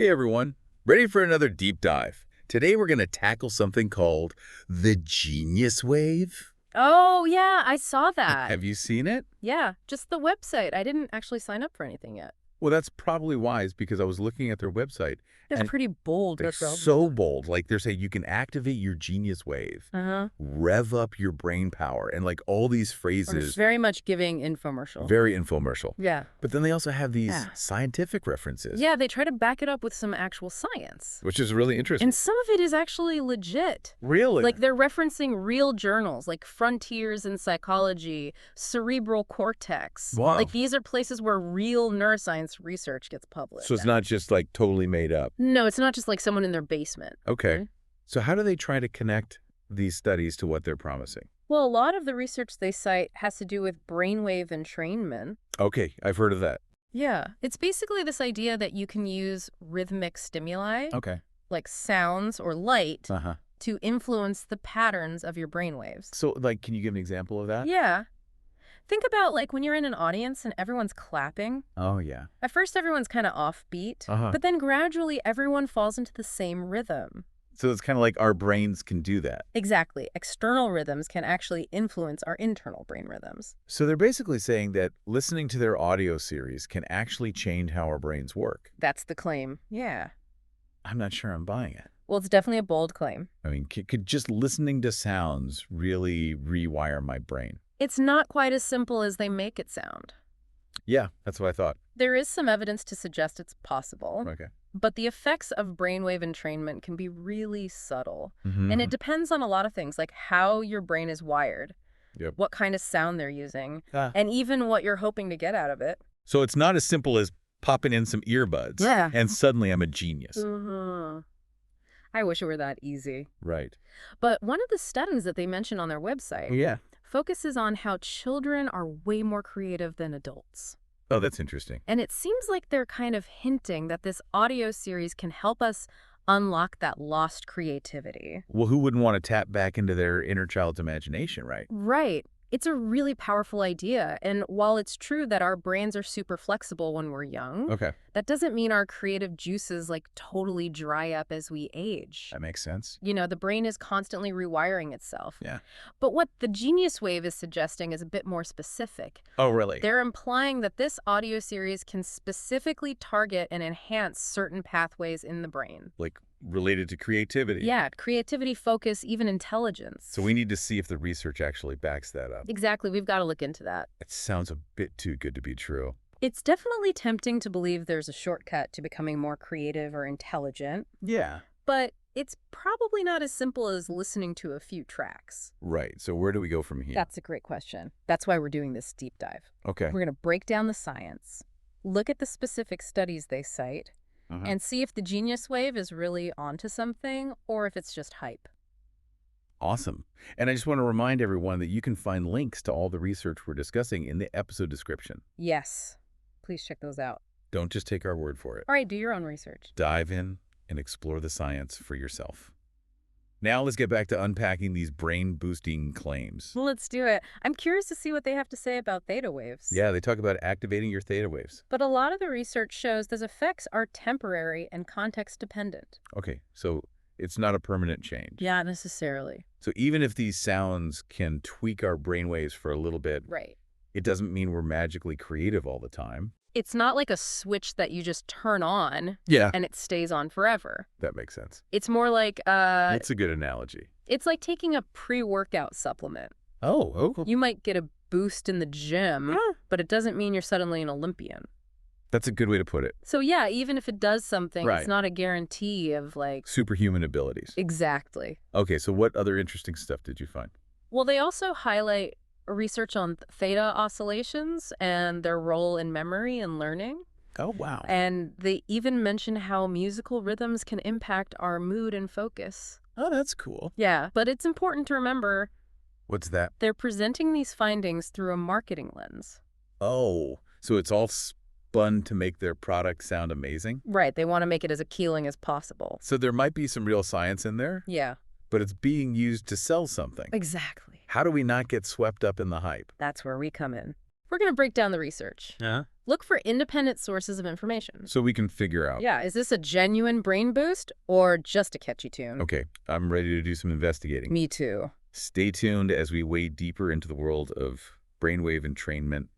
Hey everyone, ready for another deep dive? Today we're going to tackle something called the genius wave. Oh, yeah, I saw that. Have you seen it? Yeah, just the website. I didn't actually sign up for anything yet. Well, that's probably wise because I was looking at their website It's and pretty bold. they're so bold. Like they're saying you can activate your genius wave, Uh-huh. rev up your brain power, and like all these Or phrases. very much giving infomercial. Very infomercial. Yeah. But then they also have these Yeah. scientific references. Yeah, they try to back it up with some actual science. Which is really interesting. And some of it is actually legit. Really? Like they're referencing real journals like Frontiers in Psychology, Cerebral Cortex. Wow. Like these are places where real neuroscience research gets published. So it's not just like totally made up. No, it's not just like someone in their basement. Okay. Mhm. So how do they try to connect these studies to what they're promising? Well, a lot of the research they cite has to do with brainwave entrainment. Okay, I've heard of that. Yeah, it's basically this idea that you can use rhythmic stimuli, Okay. like sounds or light, Uh-huh. to influence the patterns of your brainwaves. So, like, can you give an example of that? Yeah. Think about like when you're in an audience and everyone's clapping. Oh, yeah. At first, everyone's kind of offbeat, Uh-huh. but then gradually everyone falls into the same rhythm. So it's kind of like our brains can do that. Exactly. External rhythms can actually influence our internal brain rhythms. So they're basically saying that listening to their audio series can actually change how our brains work. That's the claim. Yeah. I'm not sure I'm buying it. Well, it's definitely a bold claim. I mean, could just listening to sounds really rewire my brain? It's not quite as simple as they make it sound. Yeah, that's what I thought. There is some evidence to suggest it's possible, Okay. but the effects of brainwave entrainment can be really subtle. Mm-hmm. And it depends on a lot of things, like how your brain is wired, Yep. what kind of sound they're using, Ah. and even what you're hoping to get out of it. So it's not as simple as popping in some earbuds Yeah. and suddenly I'm a genius. Mm-hmm. I wish it were that easy. Right. But one of the studies that they mention on their website Yeah. focuses on how children are way more creative than adults. Oh, that's interesting. And it seems like they're kind of hinting that this audio series can help us unlock that lost creativity. Well, who wouldn't want to tap back into their inner child's imagination, right? Right. It's a really powerful idea. And while it's true that our brains are super flexible when we're young, Okay. that doesn't mean our creative juices like totally dry up as we age. That makes sense. You know, the brain is constantly rewiring itself. Yeah. But what the Genius Wave is suggesting is a bit more specific. Oh, really? They're implying that this audio series can specifically target and enhance certain pathways in the brain. Like related to creativity. Yeah, creativity, focus, even intelligence. So we need to see if the research actually backs that up. Exactly, we've got to look into that. It sounds a bit too good to be true. It's definitely tempting to believe there's a shortcut to becoming more creative or intelligent, Yeah. but it's probably not as simple as listening to a few tracks. Right. So where do we go from here? That's a great question. That's why we're doing this deep dive. Okay. We're going to break down the science, look at the specific studies they cite, Uh-huh. and see if the Genius Wave is really onto something or if it's just hype. Awesome. And I just want to remind everyone that you can find links to all the research we're discussing in the episode description. Yes, please check those out. Don't just take our word for it. All right, do your own research. Dive in and explore the science for yourself. Now let's get back to unpacking these brain-boosting claims. Let's do it. I'm curious to see what they have to say about theta waves. Yeah, they talk about activating your theta waves. But a lot of the research shows those effects are temporary and context-dependent. Okay, so it's not a permanent change. Not necessarily. So even if these sounds can tweak our brainwaves for a little bit, Right. it doesn't mean we're magically creative all the time. It's not like a switch that you just turn on Yeah. and it stays on forever. That makes sense. It's more like, That's a good analogy. it's like taking a pre-workout supplement. Oh, You might get a boost in the gym, Huh. but it doesn't mean you're suddenly an Olympian. That's a good way to put it. So yeah, even if it does something, Right. it's not a guarantee of like... Superhuman abilities. Exactly. Okay, so what other interesting stuff did you find? Well, they also highlight research on theta oscillations and their role in memory and learning. Oh, wow. And they even mention how musical rhythms can impact our mood and focus. Oh, that's cool. Yeah, but it's important to remember What's that? they're presenting these findings through a marketing lens. Oh, so it's all spun to make their product sound amazing? Right, they want to make it as appealing as possible. So there might be some real science in there, Yeah, but it's being used to sell something. exactly. How do we not get swept up in the hype? That's where we come in. We're going to break down the research. Yeah. Look for independent sources of information. So we can figure out. Yeah, is this a genuine brain boost or just a catchy tune? Okay, I'm ready to do some investigating. Me too. Stay tuned as we wade deeper into the world of brainwave entrainment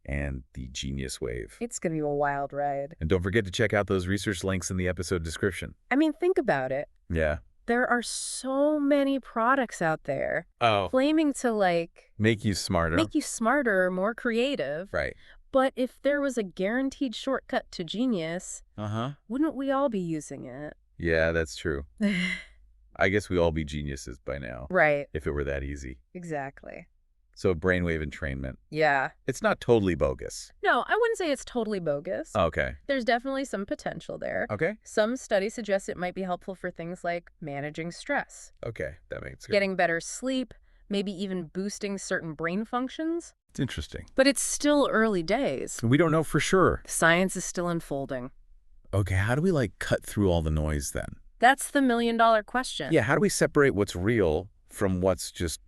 and the genius wave. It's going to be a wild ride. And don't forget to check out those research links in the episode description. I mean, think about it. Yeah. There are so many products out there claiming to, Make you smarter. more creative. Right. But if there was a guaranteed shortcut to genius, wouldn't we all be using it? Yeah, that's true. I guess we all be geniuses by now. Right. If it were that easy. Exactly. So brainwave entrainment. Yeah. It's not totally bogus. No, I wouldn't say it's totally bogus. Okay. There's definitely some potential there. Okay. Some studies suggest it might be helpful for things like managing stress, Okay, that makes sense. getting better sleep, maybe even boosting certain brain functions. It's interesting. But it's still early days. We don't know for sure. Science is still unfolding. Okay, how do we cut through all the noise then? That's the million-dollar question. Yeah, how do we separate what's real from what's just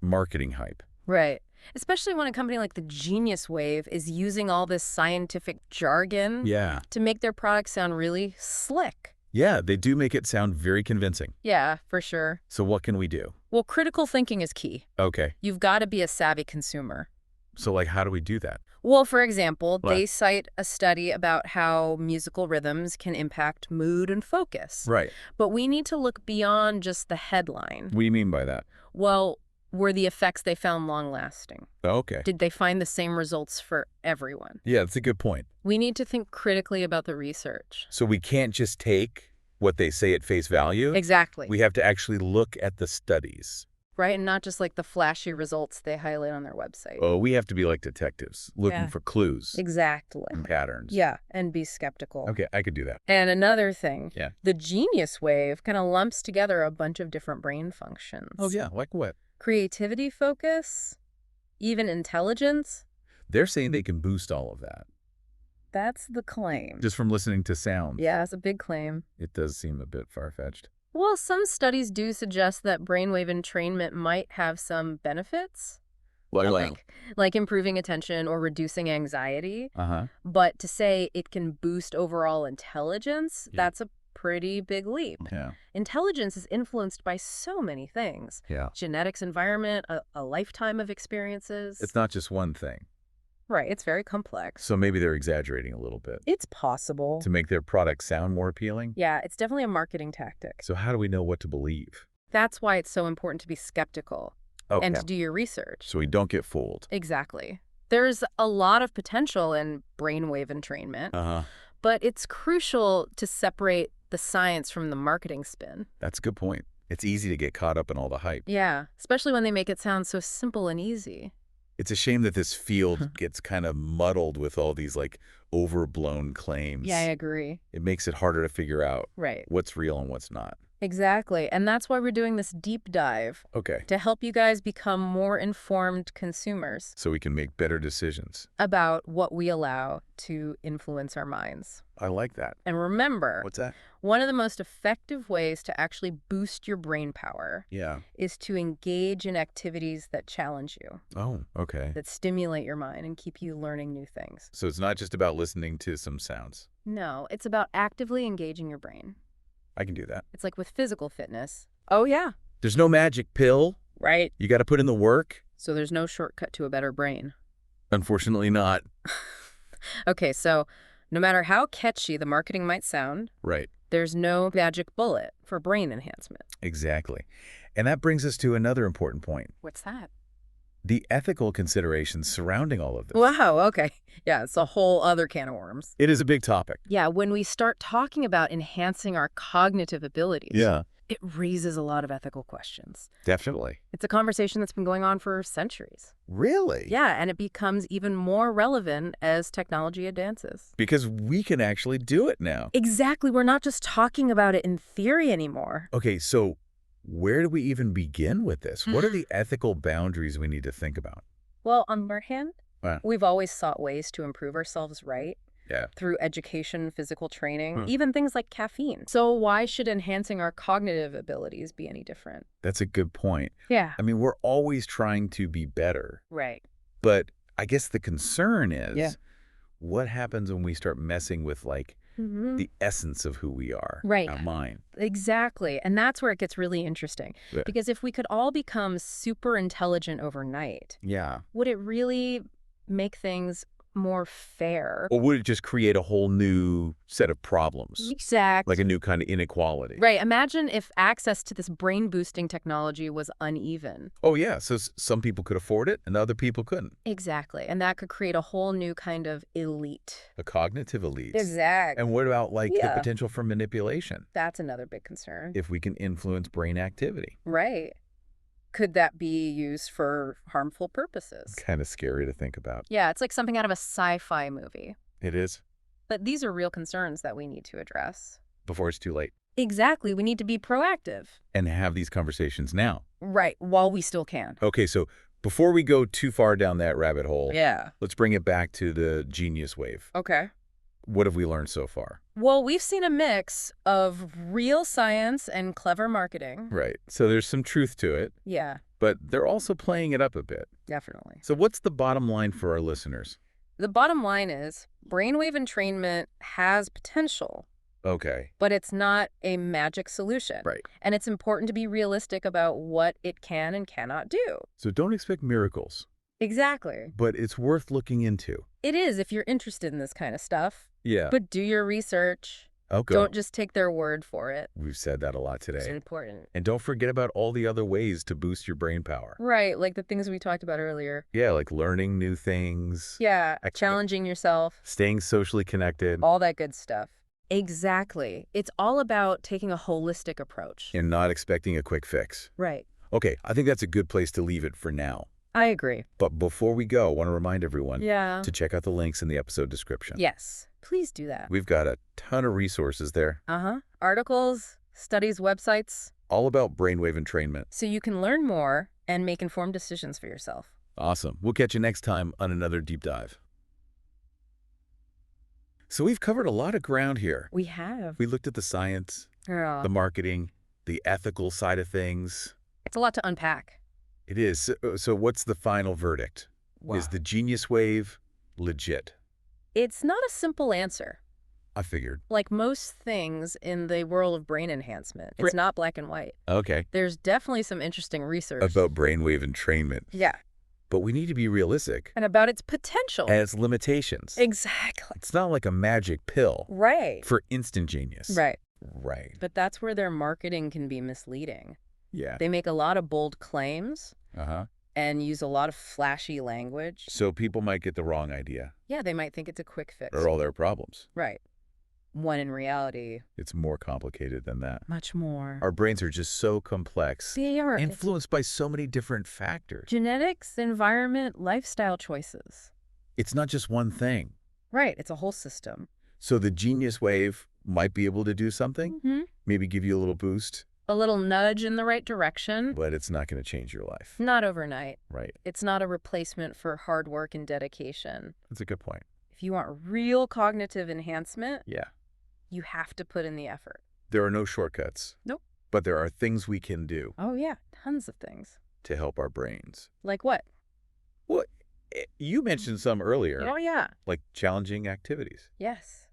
marketing hype? Right. Especially when a company like the Genius Wave is using all this scientific jargon to make their product sound really slick. Yeah, they do make it sound very convincing. Yeah, for sure. So what can we do? Well, critical thinking is key. Okay. You've got to be a savvy consumer. So how do we do that? Well, for example, they cite a study about how musical rhythms can impact mood and focus. Right. But we need to look beyond just the headline. What do you mean by that? Well, were the effects they found long-lasting? Okay. Did they find the same results for everyone? Yeah, that's a good point. We need to think critically about the research. So we can't just take what they say at face value? Exactly. We have to actually look at the studies. Right, and not just the flashy results they highlight on their website. Oh, we have to be like detectives, looking for clues. Exactly. And patterns. Yeah, and be skeptical. Okay, I could do that. And another thing, Yeah. the Genius Wave kind of lumps together a bunch of different brain functions. Oh, yeah, like what? Creativity focus, even intelligence. They're saying they can boost all of that. That's the claim. Just from listening to sound. Yeah, it's a big claim. It does seem a bit far-fetched. Well, some studies do suggest that brainwave entrainment might have some benefits. Like improving attention or reducing anxiety. But to say it can boost overall intelligence, that's a pretty big leap. Yeah. Intelligence is influenced by so many things. Yeah. Genetics, environment, a lifetime of experiences. It's not just one thing. Right, it's very complex. So maybe they're exaggerating a little bit. It's possible. To make their product sound more appealing? Yeah, it's definitely a marketing tactic. So how do we know what to believe? That's why it's so important to be skeptical. Okay. And to do your research. So we don't get fooled. Exactly. There's a lot of potential in brainwave entrainment, but it's crucial to separate the science from the marketing spin. That's a good point. It's easy to get caught up in all the hype. Yeah, especially when they make it sound so simple and easy. It's a shame that this field gets kind of muddled with all these overblown claims. Yeah, I agree. It makes it harder to figure out what's real and what's not. Exactly. And that's why we're doing this deep dive. Okay. To help you guys become more informed consumers. So we can make better decisions. About what we allow to influence our minds. I like that. And remember. What's that? One of the most effective ways to actually boost your brain power is to engage in activities that challenge you. Oh, okay. That stimulate your mind and keep you learning new things. So it's not just about listening to some sounds. No, it's about actively engaging your brain. I can do that. It's like with physical fitness. Oh, yeah. There's no magic pill. Right. You got to put in the work. So there's no shortcut to a better brain. Unfortunately not. Okay, so no matter how catchy the marketing might sound, there's no magic bullet for brain enhancement. Exactly. And that brings us to another important point. What's that? The ethical considerations surrounding all of this. Wow, okay. Yeah, it's a whole other can of worms. It is a big topic. Yeah, when we start talking about enhancing our cognitive abilities, it raises a lot of ethical questions. Definitely. It's a conversation that's been going on for centuries. Really? Yeah, and it becomes even more relevant as technology advances. Because we can actually do it now. Exactly. We're not just talking about it in theory anymore. Okay, so where do we even begin with this? What are the ethical boundaries we need to think about? Well, on one hand, we've always sought ways to improve ourselves, right? Yeah. Through education, physical training, even things like caffeine. So why should enhancing our cognitive abilities be any different? That's a good point. Yeah. I mean, we're always trying to be better. Right. But I guess the concern is what happens when we start messing with, like, the essence of who we are, Right. our mind. Exactly. And that's where it gets really interesting. Yeah. Because if we could all become super intelligent overnight, Yeah. would it really make things more fair? Or would it just create a whole new set of problems? Exactly. Like a new kind of inequality? Right. Imagine if access to this brain-boosting technology was uneven. Oh, yeah. So some people could afford it and other people couldn't. Exactly. And that could create a whole new kind of elite. A cognitive elite. Exactly. And what about, like, the Yeah. potential for manipulation? That's another big concern. If we can influence brain activity. Right. Could that be used for harmful purposes? Kind of scary to think about. Yeah, it's like something out of a sci-fi movie. It is. But these are real concerns that we need to address. Before it's too late. Exactly. We need to be proactive. And have these conversations now. Right. While we still can. Okay, so before we go too far down that rabbit hole, Yeah. let's bring it back to the genius wave. Okay. What have we learned so far? Well, we've seen a mix of real science and clever marketing. Right. So there's some truth to it, Yeah, but they're also playing it up a bit. definitely. So what's the bottom line for our listeners? The bottom line is brainwave entrainment has potential, Okay. but it's not a magic solution. Right. And it's important to be realistic about what it can and cannot do. So don't expect miracles, Exactly. but it's worth looking into. It is if you're interested in this kind of stuff. Yeah. But do your research. Okay. Don't just take their word for it. We've said that a lot It's today. important. And don't forget about all the other ways to boost your brain power. Right, like the things we talked about earlier. Yeah, like learning new things. Yeah, Excellent. challenging yourself. Staying socially connected. All that good stuff. Exactly. It's all about taking a holistic approach. And not expecting a quick fix. Right. Okay, I think that's a good place to leave it for now. I agree. But before we go, I want to remind everyone Yeah. to check out the links in the episode description. Yes. Please do that. We've got a ton of resources there, Articles, studies, websites, all about brainwave entrainment. so you can learn more and make informed decisions for yourself. Awesome. We'll catch you next time on another deep dive. So we've covered a lot of ground here. We have. We looked at the science, Yeah. the marketing, the ethical side of things. It's a lot to unpack. It is. So what's the final verdict? Wow. Is the genius wave legit? It's not a simple answer. I figured. Like most things in the world of brain enhancement, it's not black and white. Okay. There's definitely some interesting research. About brainwave entrainment. Yeah. But we need to be realistic. And about its potential. And its limitations. Exactly. It's not like a magic pill Right. for instant genius. Right. Right. But that's where their marketing can be misleading. Yeah. They make a lot of bold claims Uh-huh. and use a lot of flashy language. So people might get the wrong idea. Yeah, they might think it's a quick fix. Or all their problems. Right. When in reality, It's more complicated than that. much more. Our brains are just so complex. They are Influenced by so many different factors. genetics, environment, lifestyle choices. It's not just one thing. Right. It's a whole system. So the genius wave might be able to do something, maybe give you a little boost, A little nudge in the right direction. but it's not going to change your life. Not overnight. Right. It's not a replacement for hard work and dedication. That's a good point. If you want real cognitive enhancement, Yeah. you have to put in the effort. There are no shortcuts. Nope. But there are things we can do Oh, yeah. Tons of things. to help our brains. Like what? Well, you mentioned some earlier, Oh, yeah. like challenging activities, Yes.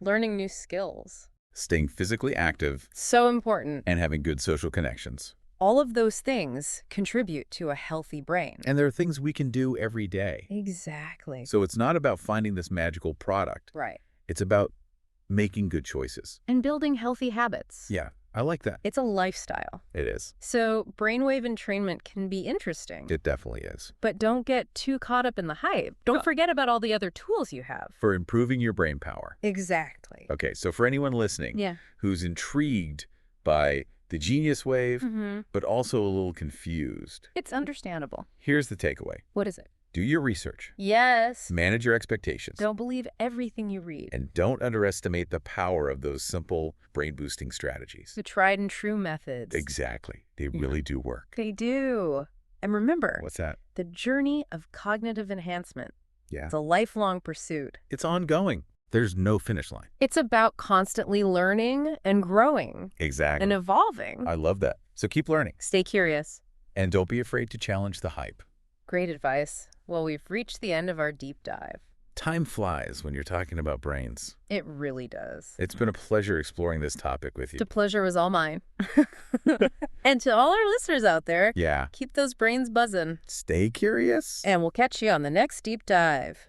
Learning new skills. staying physically active, So important. and having good social connections. All of those things contribute to a healthy brain. And there are things we can do every day. Exactly. So it's not about finding this magical product. Right. It's about making good choices. And building healthy habits. Yeah, I like that. It's a lifestyle. It is. So brainwave entrainment can be interesting. It definitely is. But don't get too caught up in the hype. Don't forget about all the other tools you have. For improving your brain power. Exactly. Okay, so for anyone listening Yeah. who's intrigued by the genius wave, Mm-hmm. but also a little confused, It's understandable. here's the takeaway. What is it? Do your research, Yes. manage your expectations, Don't believe everything you read. and don't underestimate the power of those simple brain-boosting strategies. The tried and true methods. Exactly. They really do work. They do. And remember, What's that? the journey of cognitive enhancement. Yeah. It's a lifelong pursuit. It's ongoing. There's no finish line. It's about constantly learning and growing Exactly. and evolving. I love that. So keep learning. Stay curious. And don't be afraid to challenge the hype. Great advice. Well, we've reached the end of our deep dive. Time flies when you're talking about brains. It really does. It's been a pleasure exploring this topic with you. The pleasure was all mine. And to all our listeners out there, Yeah. keep those brains buzzing. Stay curious. And we'll catch you on the next deep dive.